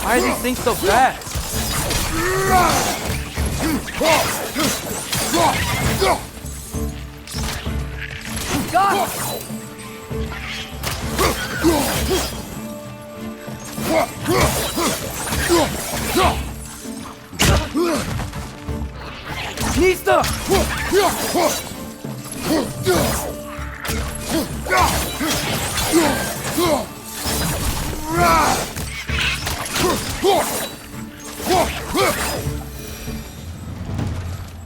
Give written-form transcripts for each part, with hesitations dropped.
Why are these things so fast? God! Nista!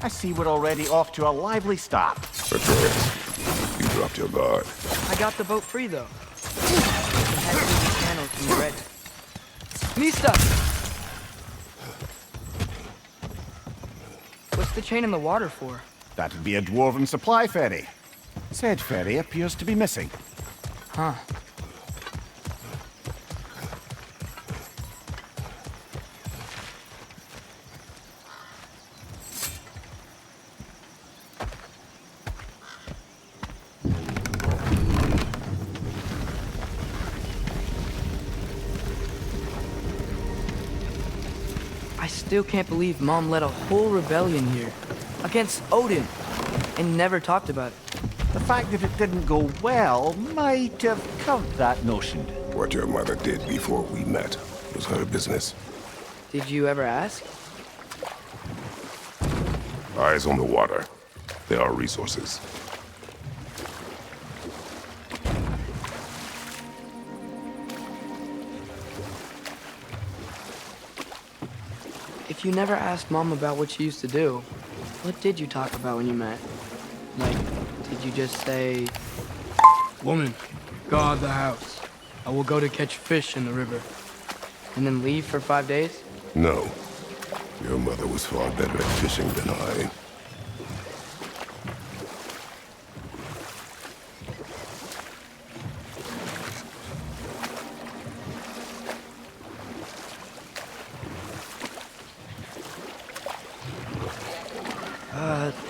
I see we're already off to a lively start. Atreus, you dropped your guard. I got the boat free, though. Head through the channels when you're ready. Nista! What's the chain in the water for? That'd be a dwarven supply ferry. Said ferry appears to be missing. Huh. I still can't believe Mom led a whole rebellion here against Odin and never talked about it. The fact that it didn't go well might have covered that notion. What your mother did before we met was her business. Did you ever ask? Eyes on the water. There are resources. If you never asked Mom about what she used to do, what did you talk about when you met? Like, did you just say, "Woman, guard the house. I will go to catch fish in the river," and then leave for 5 days? No. Your mother was far better at fishing than I.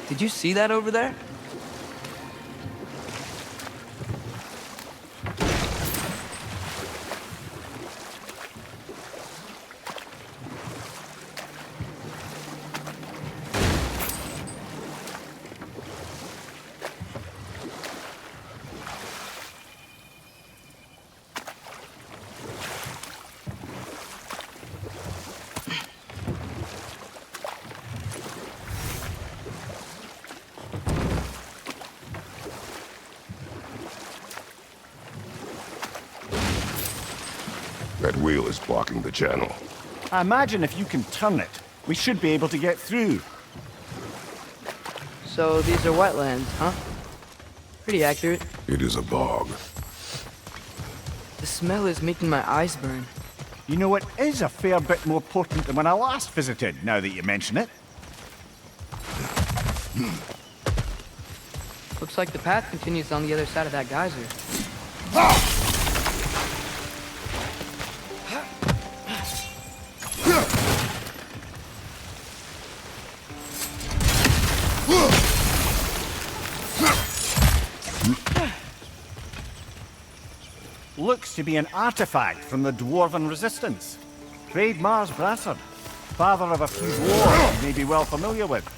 Did you see that over there? That wheel is blocking the channel. I imagine if you can turn it, we should be able to get through. So these are wetlands, huh? Pretty accurate. It is a bog. The smell is making my eyes burn. You know, it is a fair bit more potent than when I last visited, now that you mention it. Looks like the path continues on the other side of that geyser. Looks to be an artifact from the Dwarven Resistance. Trade Mars Brassard, father of a few dwarves you may be well familiar with.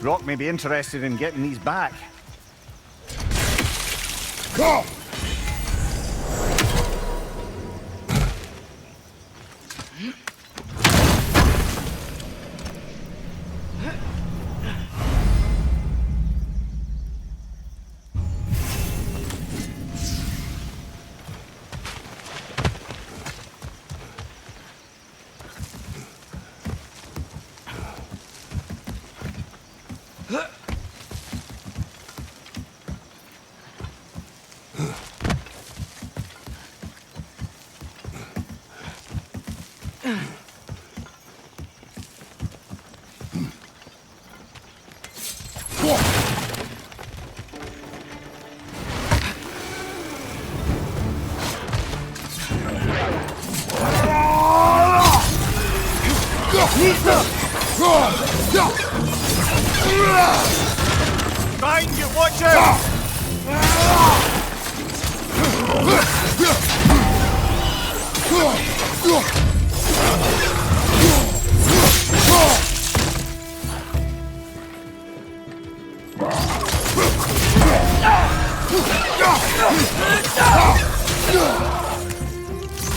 Rock may be interested in getting these back. Go! Behind you, watch out!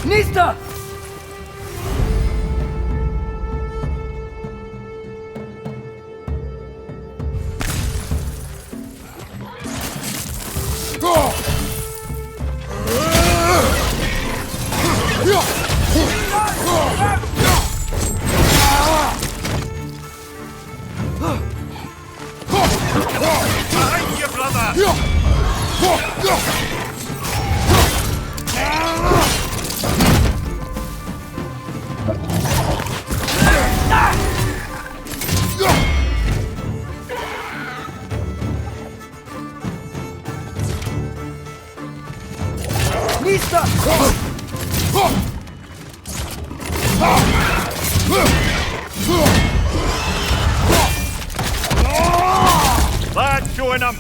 Nista! Behind you, brother! Nista! Lad, showing him!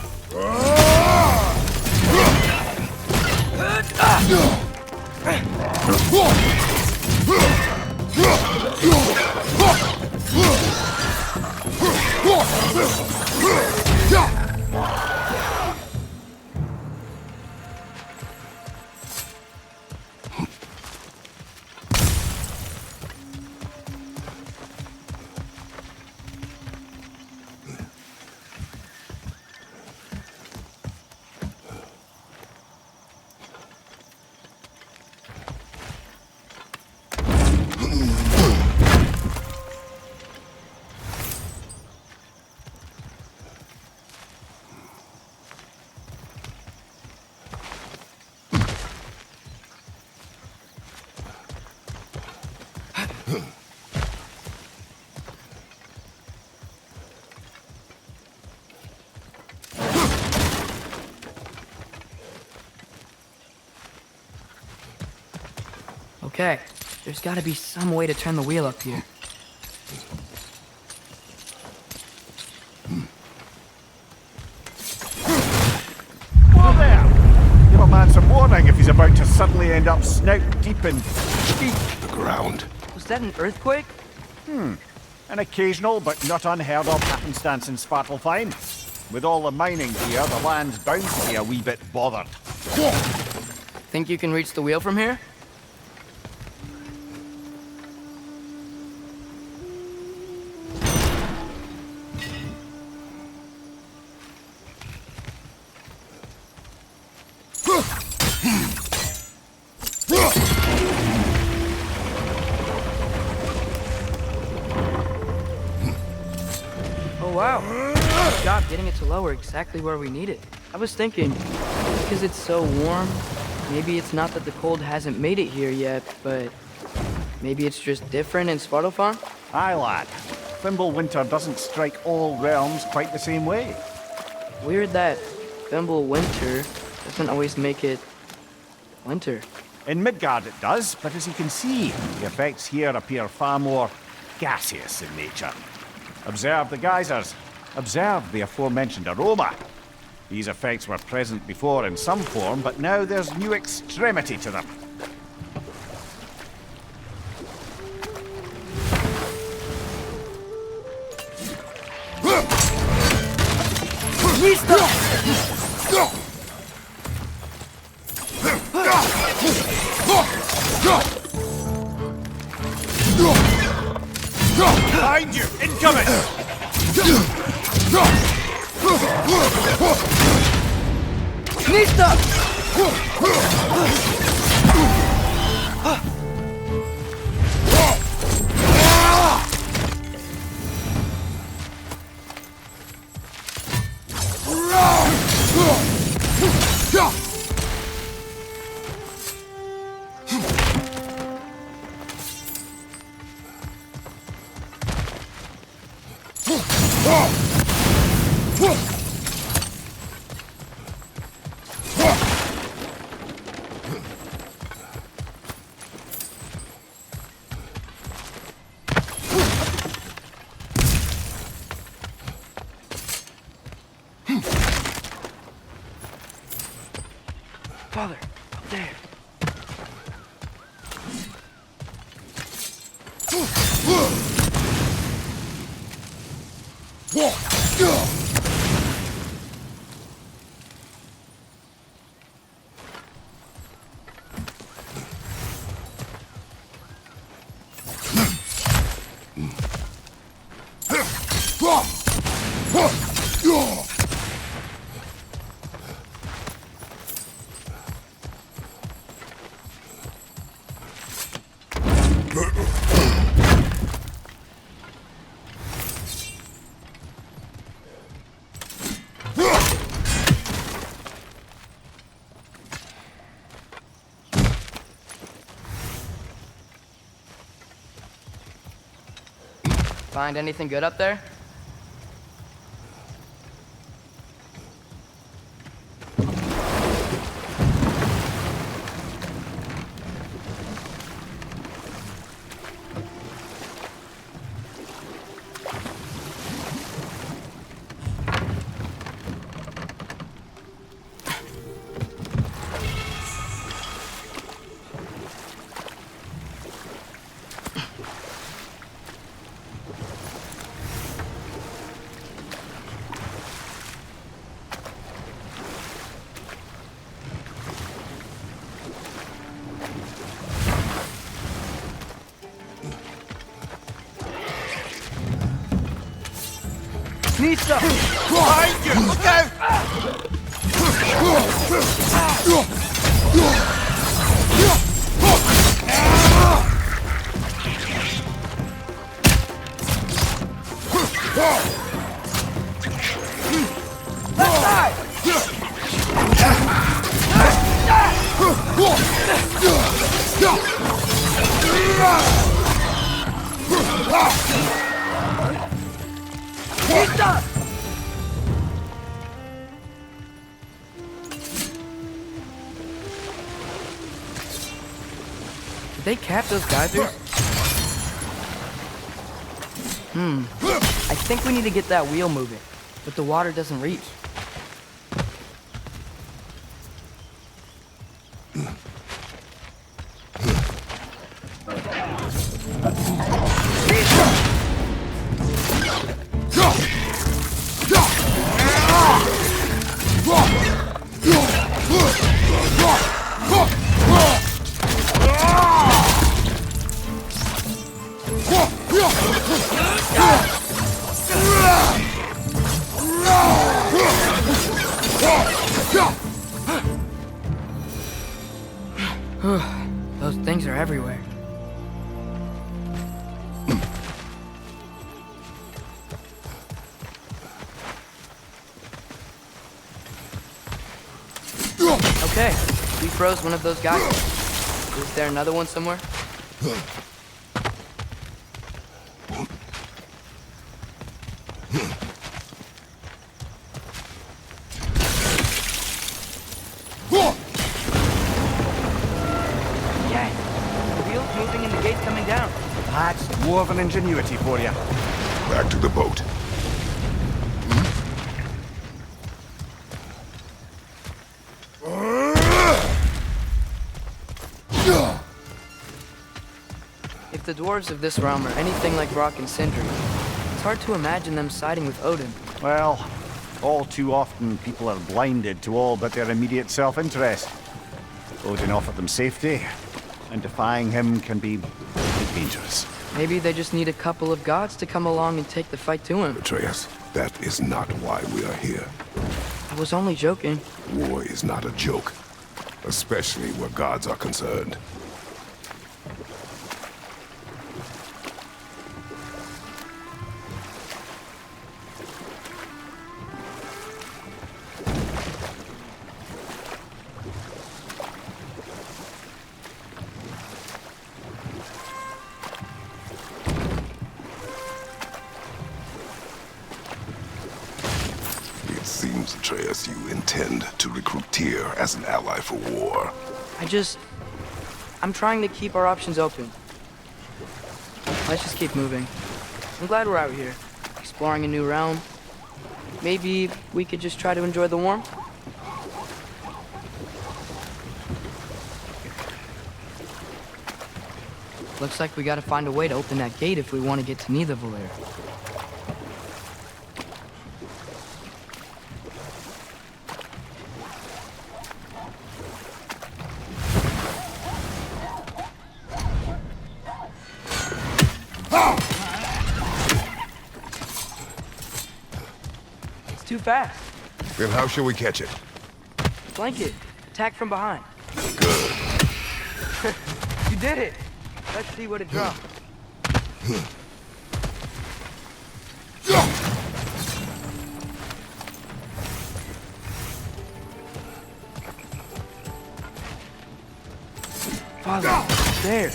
Okay, there's gotta be some way to turn the wheel up here. Whoa there! Give a man some warning if he's about to suddenly end up snout deep in deep. The ground. Was that an earthquake? An occasional but not unheard of happenstance in Svartalfheim. With all the mining here, the land's bound to be a wee bit bothered. Think you can reach the wheel from here? Oh wow, good job getting it to lower exactly where we need it. I was thinking, because it's so warm, maybe it's not that the cold hasn't made it here yet, but maybe it's just different in Svartalfheim? Aye, lad. Thimble winter doesn't strike all realms quite the same way. Weird that Thimble winter doesn't always make it winter. In Midgard it does, but as you can see, the effects here appear far more gaseous in nature. Observe the geysers. Observe the aforementioned aroma. These effects were present before in some form, but now there's new extremity to them. Behind you! Incoming! Nista! Father, up there. Find anything good up there? Nisa! Behind you! Look out! Left side! Nisa! Did they cap those geysers? I think we need to get that wheel moving, but the water doesn't reach. Those things are everywhere. Okay, we froze one of those guys. Is there another one somewhere? Moving and the gate's coming down. That's dwarven ingenuity for you. Back to the boat. If the dwarves of this realm are anything like Rock and Sindri, it's hard to imagine them siding with Odin. Well, all too often people are blinded to all but their immediate self-interest. Odin offered them safety, and defying him can be dangerous. Maybe they just need a couple of gods to come along and take the fight to him. Atreus, that is not why we are here. I was only joking. War is not a joke, especially where gods are concerned. It seems, Atreus, you intend to recruit Tyr as an ally for war. I'm trying to keep our options open. Let's just keep moving. I'm glad we're out here, exploring a new realm. Maybe we could just try to enjoy the warmth? Looks like we gotta find a way to open that gate if we want to get to Nidavellir. It's too fast. Then how shall we catch it? Flank it. Attack from behind. Good. You did it. Let's see what it drops. Father, there.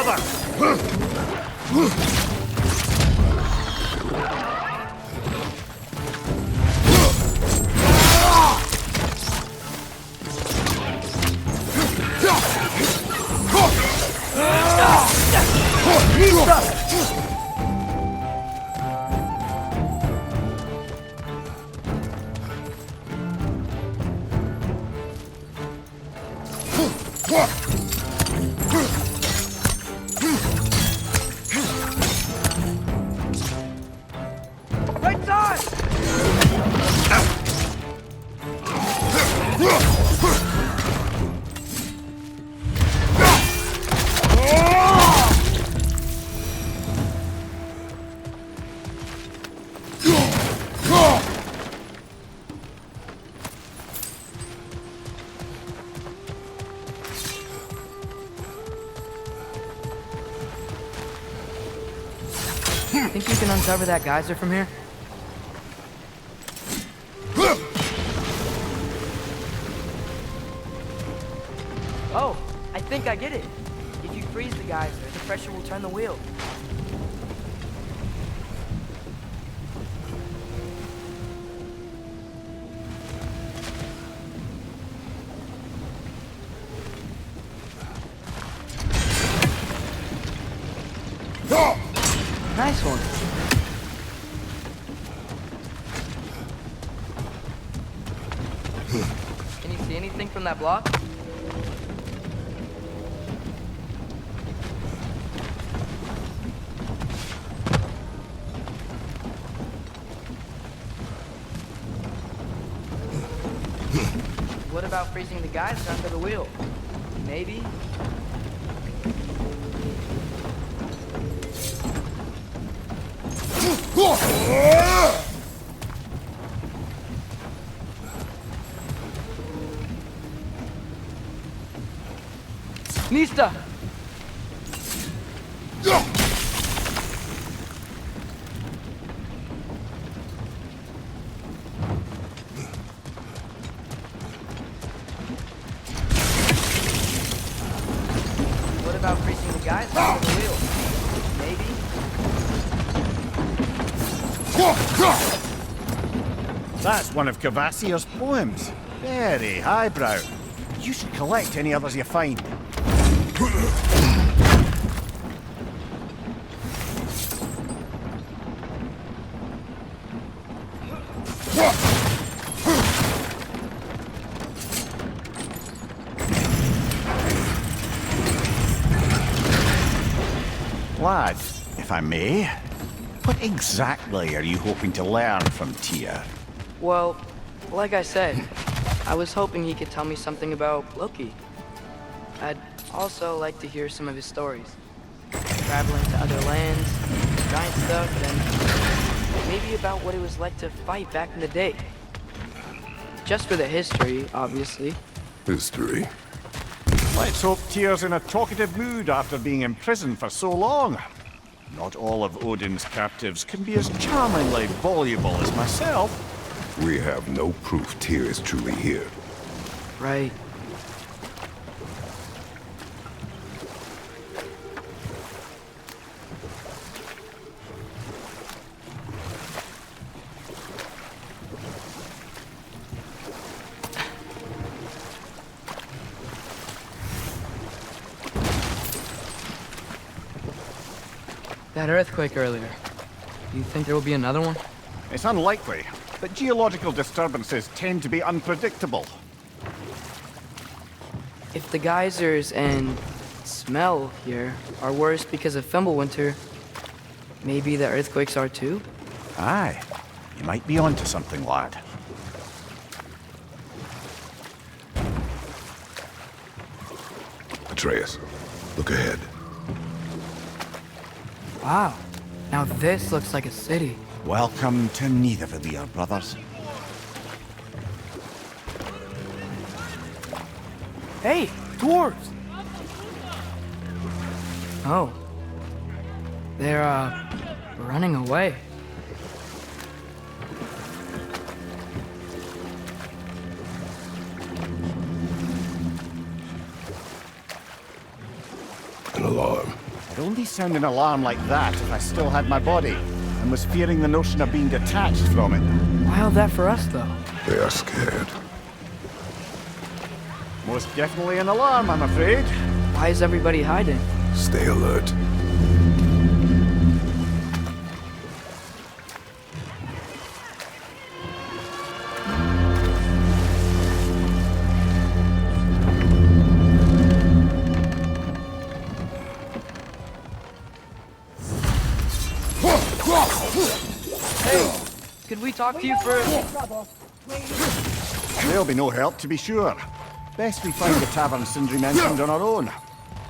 brother! Right side! Think you can uncover that geyser from here? Oh, I think I get it. If you freeze the geyser, the pressure will turn the wheel. Nice one. Can you see anything from that block? What about freezing the geyser under the wheel? Maybe? Nista! What about freezing the geyser under the wheel? Maybe? That's one of Cavassier's poems. Very highbrow. You should collect any others you find. Lad, if I may, what exactly are you hoping to learn from Tyr? Well, like I said, I was hoping he could tell me something about Loki. I'd also like to hear some of his stories. Traveling to other lands, giant stuff, and maybe about what it was like to fight back in the day. Just for the history, obviously. History. Let's hope Tyr's in a talkative mood after being imprisoned for so long. Not all of Odin's captives can be as charmingly voluble as myself. We have no proof Tyr is truly here. Right. That earthquake earlier. Do you think there will be another one? It's unlikely, but geological disturbances tend to be unpredictable. If the geysers and smell here are worse because of Fimbulwinter, maybe the earthquakes are too? Aye, you might be onto something, lad. Atreus, look ahead. Wow. Now this looks like a city. Welcome to Nidavellir, brothers. Hey, dwarves! Oh. They're, running away. An alarm. I'd only sound an alarm like that if I still had my body and was fearing the notion of being detached from it. Why all that for us, though? They are scared. Most definitely an alarm, I'm afraid. Why is everybody hiding? Stay alert. Hey, could we talk to you for... There'll be no help, to be sure. Best we find the tavern Sindri mentioned on our own.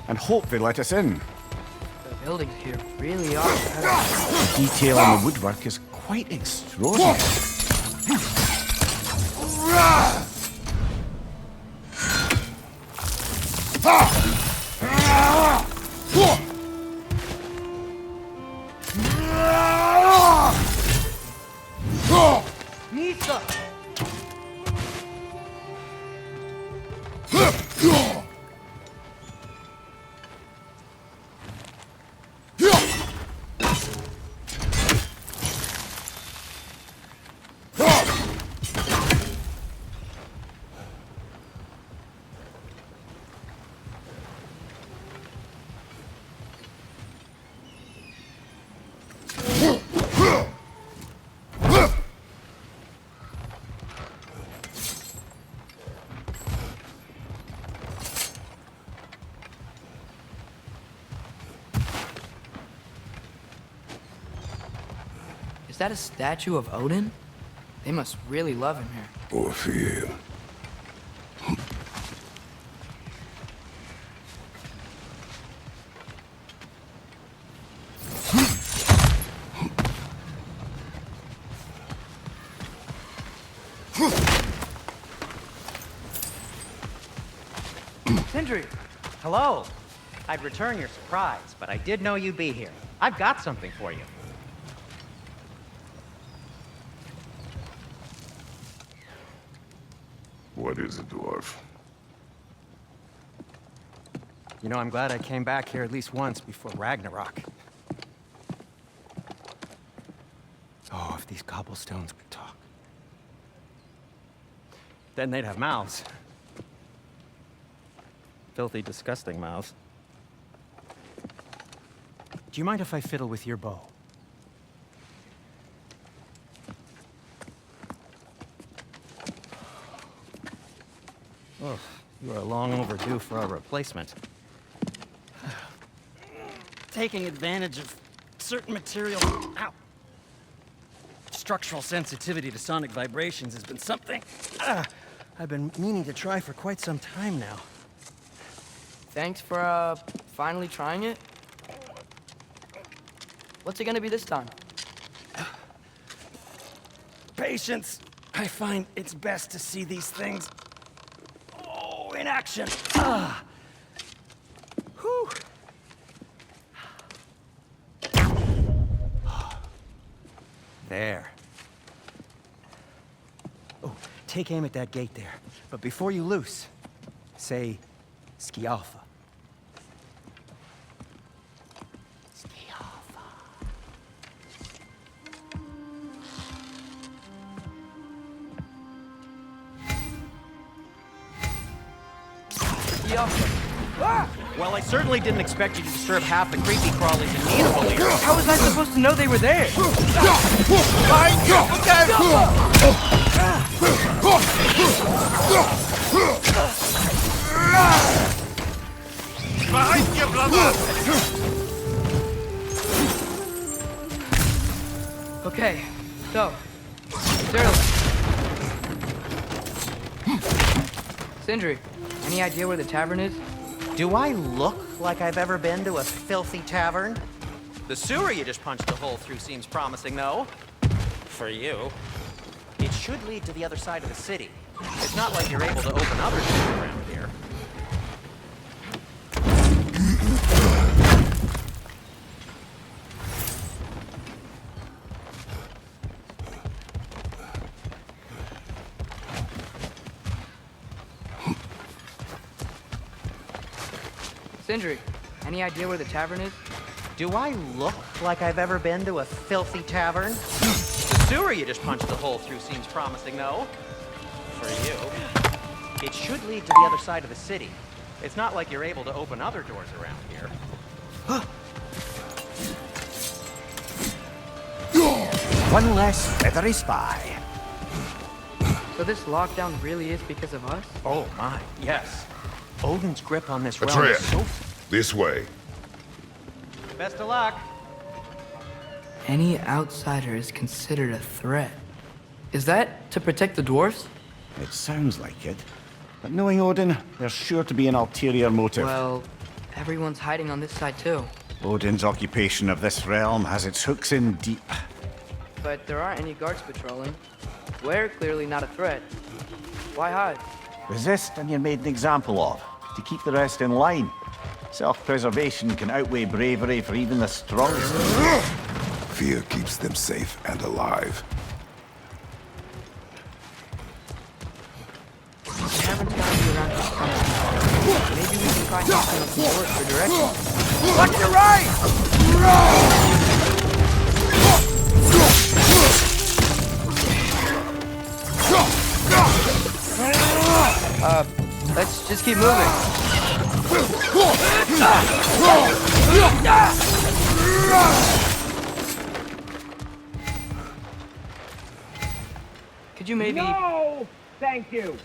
And hope they let us in. The buildings here really are incredible. The detail on the woodwork is quite extraordinary. Nisa! Is that a statue of Odin? They must really love him here. Or fear him. Sindri! Hello. I'd return your surprise, but I did know you'd be here. I've got something for you. What is it, dwarf? You know, I'm glad I came back here at least once before Ragnarok. Oh, if these cobblestones could talk. Then they'd have mouths. Filthy, disgusting mouths. Do you mind if I fiddle with your bow? Oh, you are long overdue for a replacement. Taking advantage of certain material. Ow! Structural sensitivity to sonic vibrations has been something I've been meaning to try for quite some time now. Thanks for, finally trying it. What's it gonna be this time? Patience. I find it's best to see these things in action. Whew. There. Oh, take aim at that gate there. But before you loose, say Skialfa. Skialfa. Well, I certainly didn't expect you to disturb half the creepy crawlies in Needable here. How was I supposed to know they were there? Behind you! Look out! Behind you, brother! Okay, so, Sterling. Sindri, any idea where the tavern is? Do I look like I've ever been to a filthy tavern? The sewer you just punched a hole through seems promising, though. For you. It should lead to the other side of the city. It's not like you're able to open other doors around here. Sindri, any idea where the tavern is? Do I look like I've ever been to a filthy tavern? The sewer you just punched a hole through seems promising, though. For you. It should lead to the other side of the city. It's not like you're able to open other doors around here. One less feathery spy. So this lockdown really is because of us? Oh my, yes. Odin's grip on this realm is Atreus, so... this way. Best of luck. Any outsider is considered a threat. Is that to protect the dwarves? It sounds like it. But knowing Odin, there's sure to be an ulterior motive. Well, everyone's hiding on this side too. Odin's occupation of this realm has its hooks in deep. But there aren't any guards patrolling. We're clearly not a threat. Why hide? Resist and you're made an example of, to keep the rest in line. Self-preservation can outweigh bravery for even the strongest. Fear keeps them safe and alive. We haven't found you around this corner. Maybe we can try knocking on some doors for directions. Watch your right! Let's just keep moving. Could you maybe... No! Thank you!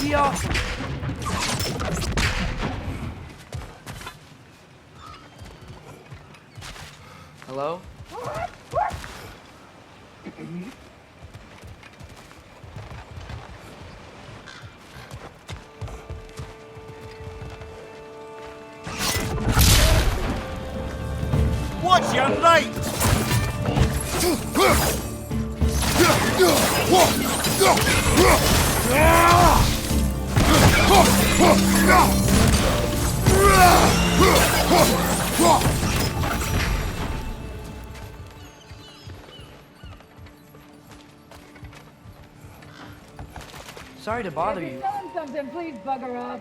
Yeah. Hello? Watch your right! Sorry to bother If you. you're selling something, please bugger off.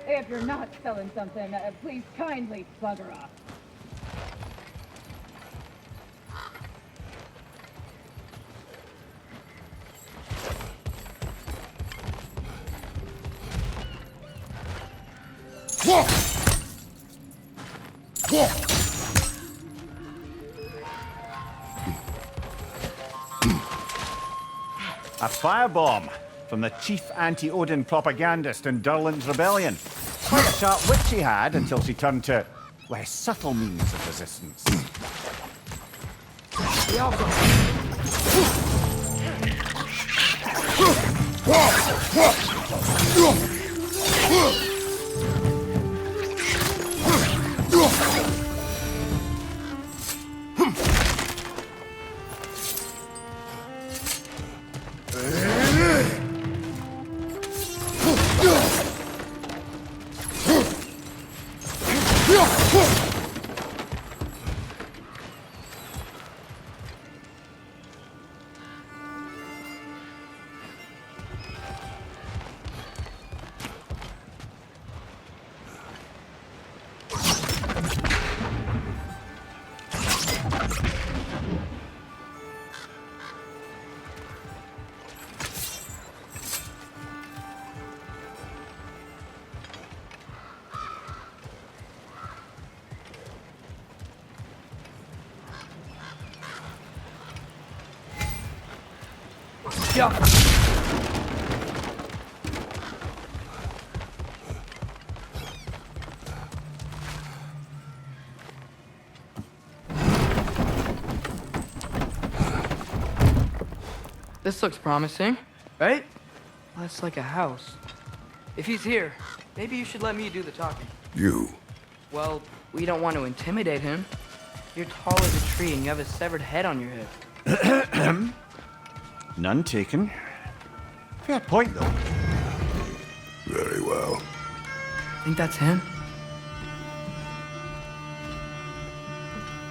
If you're not selling something, please kindly bugger off. A firebomb from the chief anti-Odin propagandist in Durland's rebellion. Quite a sharp wit she had until she turned to less subtle means of resistance. Yeah. This looks promising, right? Less like a house. If he's here, maybe you should let me do the talking. You. Well, we don't want to intimidate him. You're tall as a tree and you have a severed head on your head. None taken. Fair point, though. Very well. Think that's him?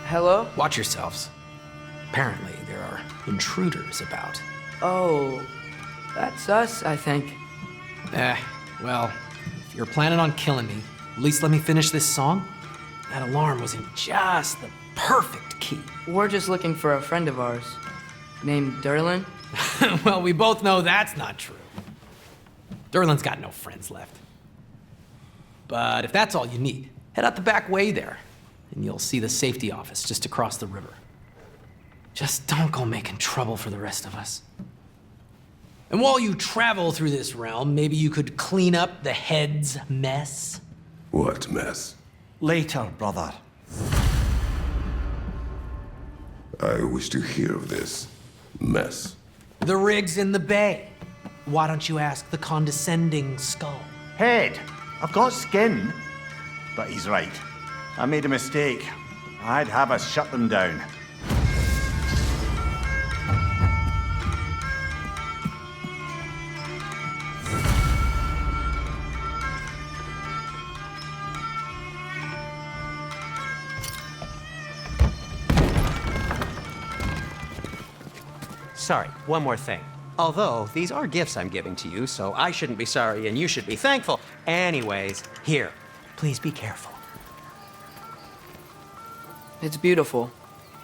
Hello? Watch yourselves. Apparently, there are intruders about. Oh, that's us, I think. Well, if you're planning on killing me, at least let me finish this song. That alarm was in just the perfect key. We're just looking for a friend of ours named Derlin. Well, we both know that's not true. Derlin's got no friends left. But if that's all you need, head out the back way there, and you'll see the safety office just across the river. Just don't go making trouble for the rest of us. And while you travel through this realm, maybe you could clean up the head's mess? What mess? Later, brother. I wish to hear of this mess. The rig's in the bay. Why don't you ask the condescending skull? Head, I've got skin. But he's right. I made a mistake. I'd have us shut them down. Sorry, one more thing. Although, these are gifts I'm giving to you, so I shouldn't be sorry and you should be thankful. Anyways, here, please be careful. It's beautiful.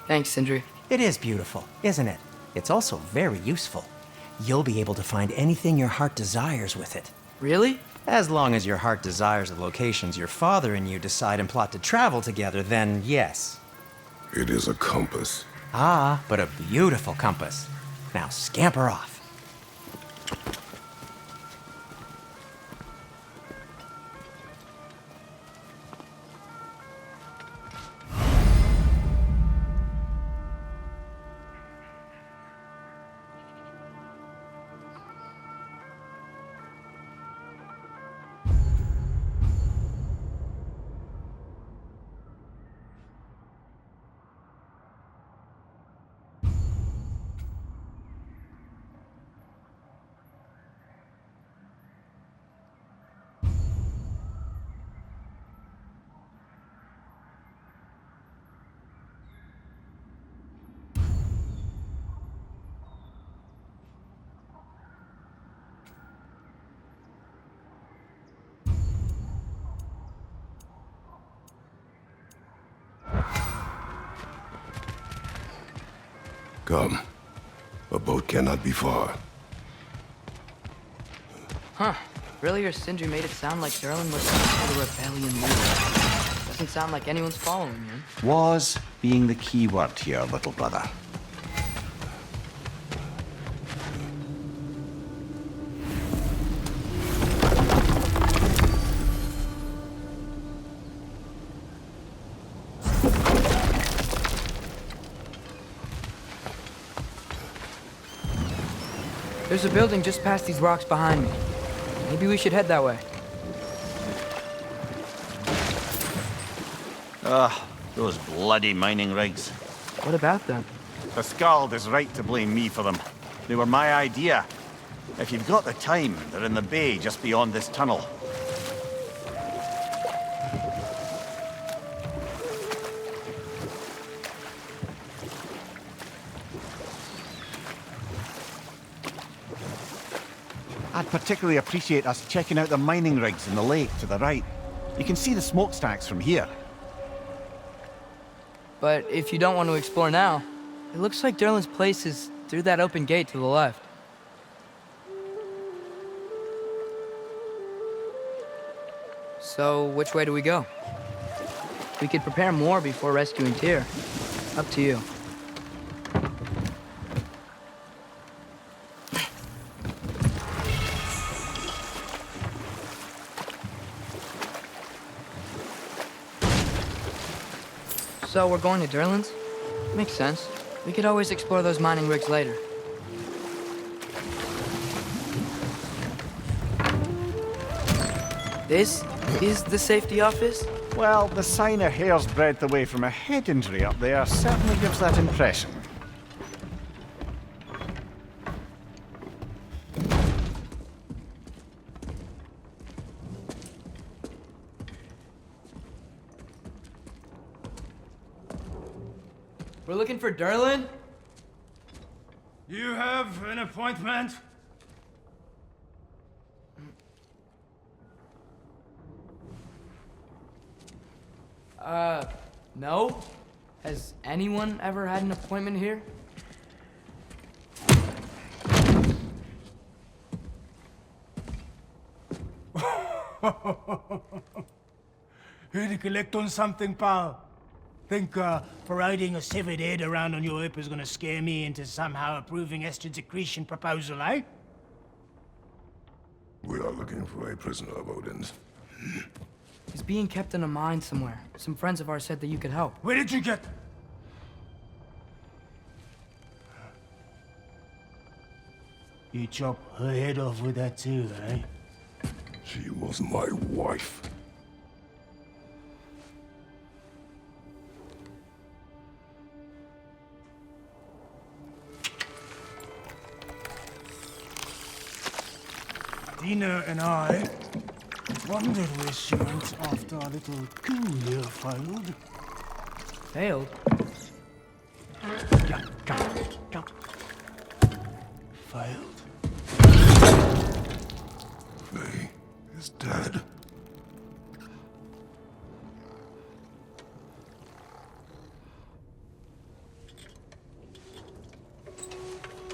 Thanks, Sindri. It is beautiful, isn't it? It's also very useful. You'll be able to find anything your heart desires with it. Really? As long as your heart desires the locations your father and you decide and plot to travel together, then yes. It is a compass. Ah, but a beautiful compass. Now scamper off. Come. A boat cannot be far. Huh. Earlier, Sindri made it sound like Derlin was the rebellion leader. Doesn't sound like anyone's following him. Was being the key word here, little brother. There's a building just past these rocks behind me. Maybe we should head that way. Those bloody mining rigs. What about them? The Skald is right to blame me for them. They were my idea. If you've got the time, they're in the bay just beyond this tunnel. I'd particularly appreciate us checking out the mining rigs in the lake to the right. You can see the smokestacks from here. But if you don't want to explore now, it looks like Derlin's place is through that open gate to the left. So, which way do we go? We could prepare more before rescuing Tyr. Up to you. So we're going to Derlin's? Makes sense. We could always explore those mining rigs later. This is the safety office? Well, the sign a hair's breadth away from a head injury up there certainly gives that impression. We're looking for Derlin? You have an appointment? No? Has anyone ever had an appointment here? Here to collect on something, pal. Think, parading a severed head around on your hip is gonna scare me into somehow approving estrogen secretion proposal, eh? We are looking for a prisoner of Odin's. He's being kept in a mine somewhere. Some friends of ours said that you could help. Where did you get... You chop her head off with that too, eh? She was my wife. Dina and I wondered where she went after our little coup here failed. Failed? Come. Failed. Faye is dead.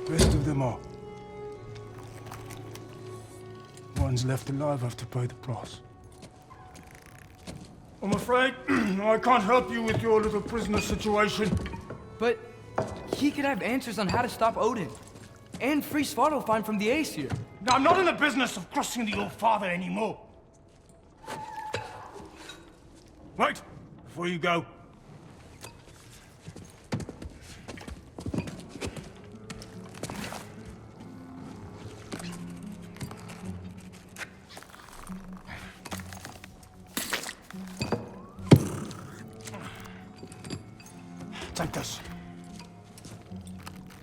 Rest of them are. One's left alive have to pay the price. I'm afraid I can't help you with your little prisoner situation. But he could have answers on how to stop Odin. And free Svartalfheim from the Aesir. Now, I'm not in the business of crossing the old father anymore. Right, before you go. Take this.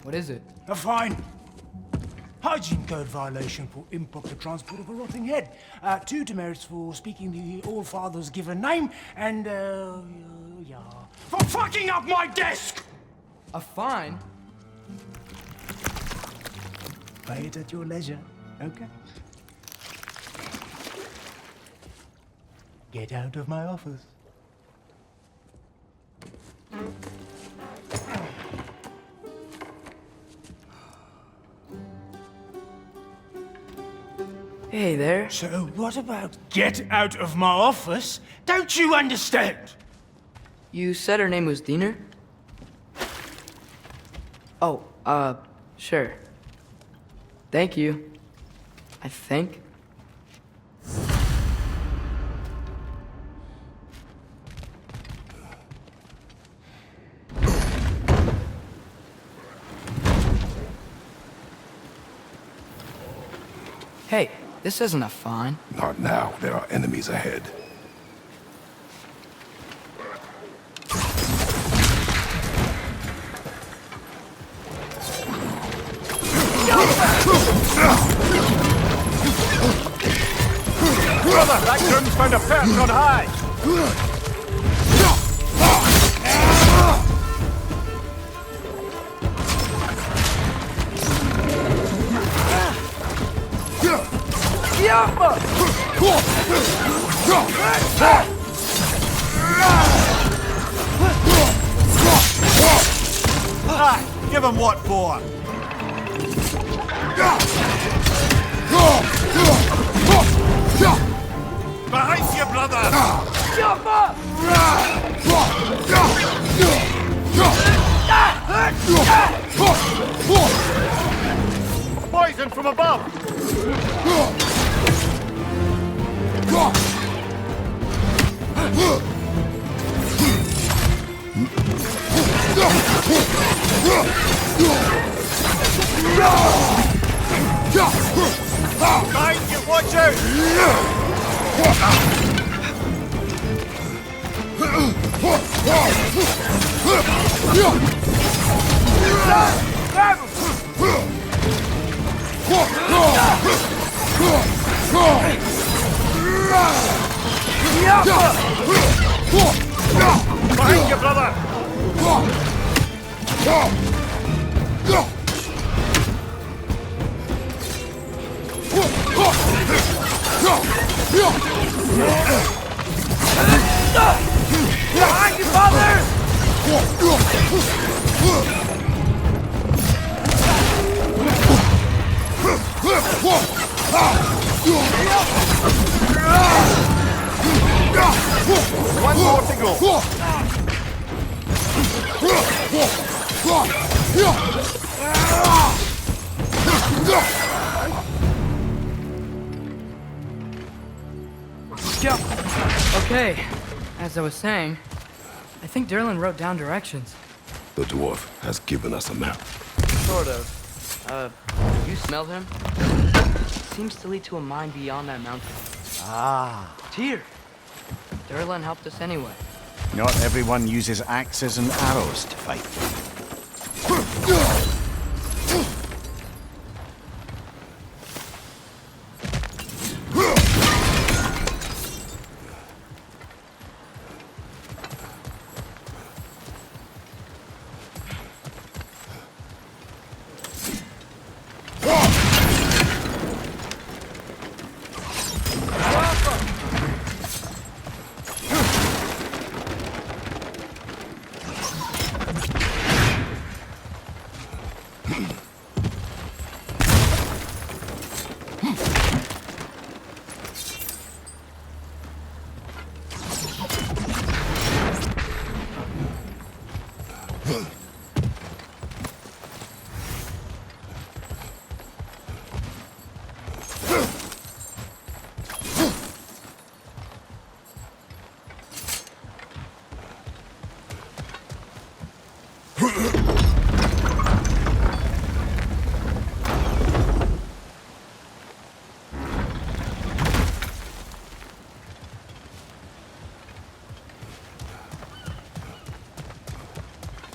What is it? A fine. Hygiene code violation for improper transport of a rotting head. 2 demerits for speaking the All-Father's given name, and, yeah. For fucking up my desk! A fine? Pay it at your leisure, okay? Get out of my office. Hey there. So what about get out of my office? Don't you understand? You said her name was Diener? Oh, sure. Thank you. I think. Hey, this isn't a fine. Not now. There are enemies ahead. Brother, that groom's found a perch on high! Aye, give him what for! Behind you, brother! Poison from above! Behind you, watch out! Behind you, brother! One more to go. Go. Okay, as I was saying, I think Derlin wrote down directions. The dwarf has given us a map. Sort of. You smell him? Seems to lead to a mine beyond that mountain. Ah. Tyr! Derlin helped us anyway. Not everyone uses axes and arrows to fight.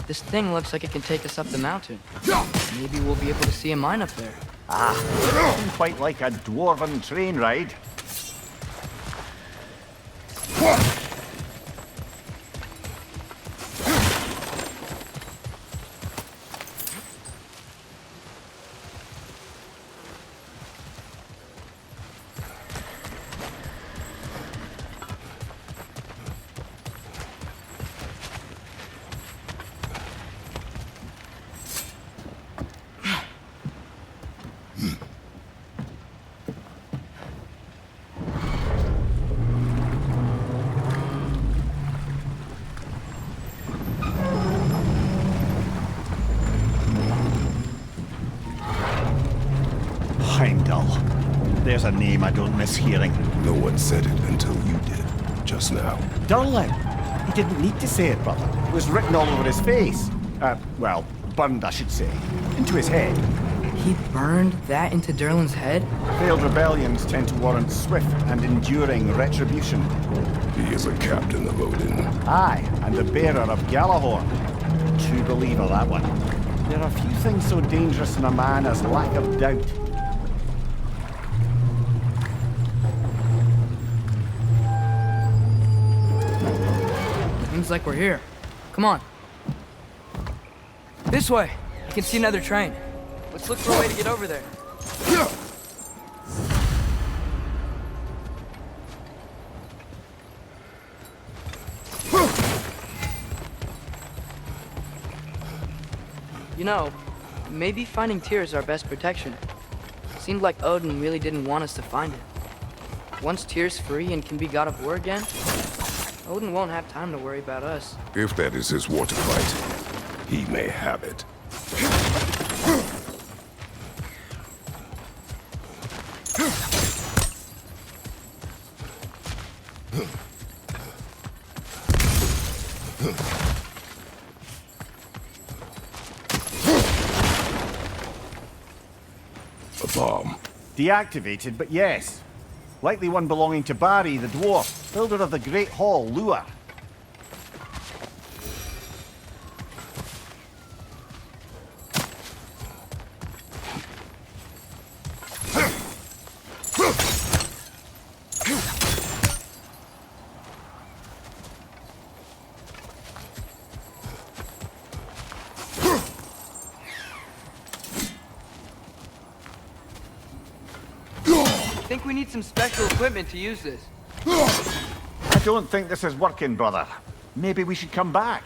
This thing looks like it can take us up the mountain. Maybe we'll be able to see a mine up there. Ah, quite like a dwarven train ride. Heimdall. There's a name I don't miss hearing. No one said it until you did, just now. Durlin. He didn't need to say it, brother. It was written all over his face. Well, burned, I should say. Into his head. He burned that into Derlin's head? Failed rebellions tend to warrant swift and enduring retribution. He is a captain of Odin. Aye, and the bearer of Galahorn. True believer, that one. There are few things so dangerous in a man as lack of doubt. Seems like we're here. Come on. This way. I can see another train. Let's look for a way to get over there. You know, maybe finding Tyr is our best protection. Seemed like Odin really didn't want us to find it. Once Tyr's free and can be god of war again, Odin won't have time to worry about us. If that is his war to fight, he may have it. A bomb. Deactivated, but yes. Likely one belonging to Barry, the dwarf, builder of the Great Hall, Lua. I think we need some special equipment to use this. I don't think this is working, brother. Maybe we should come back.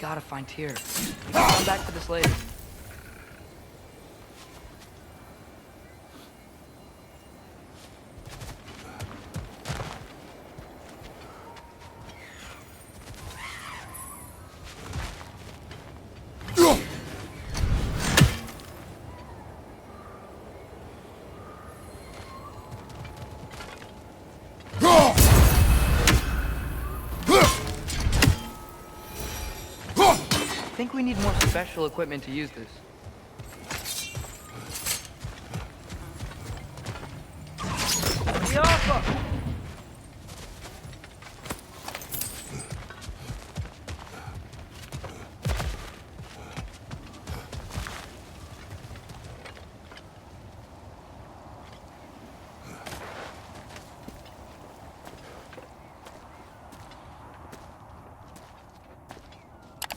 gotta find Tyr. We can come back to this later. I think we need more special equipment to use this.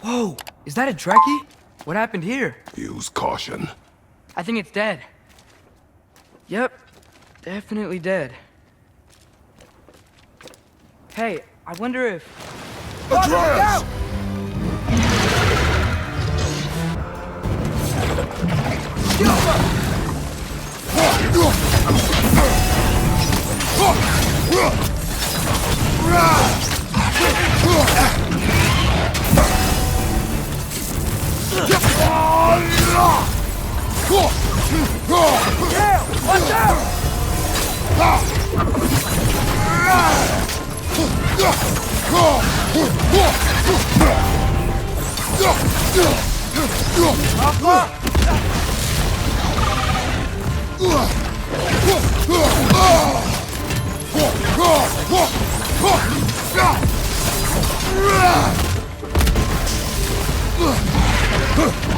Whoa! Is that a Trekkie? What happened here? Use caution. I think it's dead. Yep, definitely dead. Hey, I wonder if... Atreus! Watch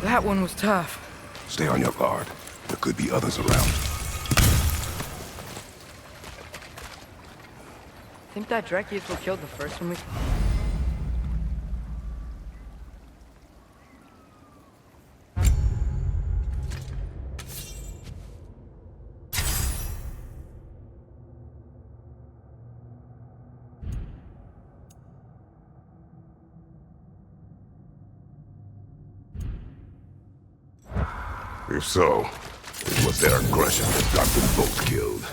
That one was tough. Stay on your guard. There could be others around. Think that Trekkie is what killed the first one we... If so, it was their aggression that got them both killed.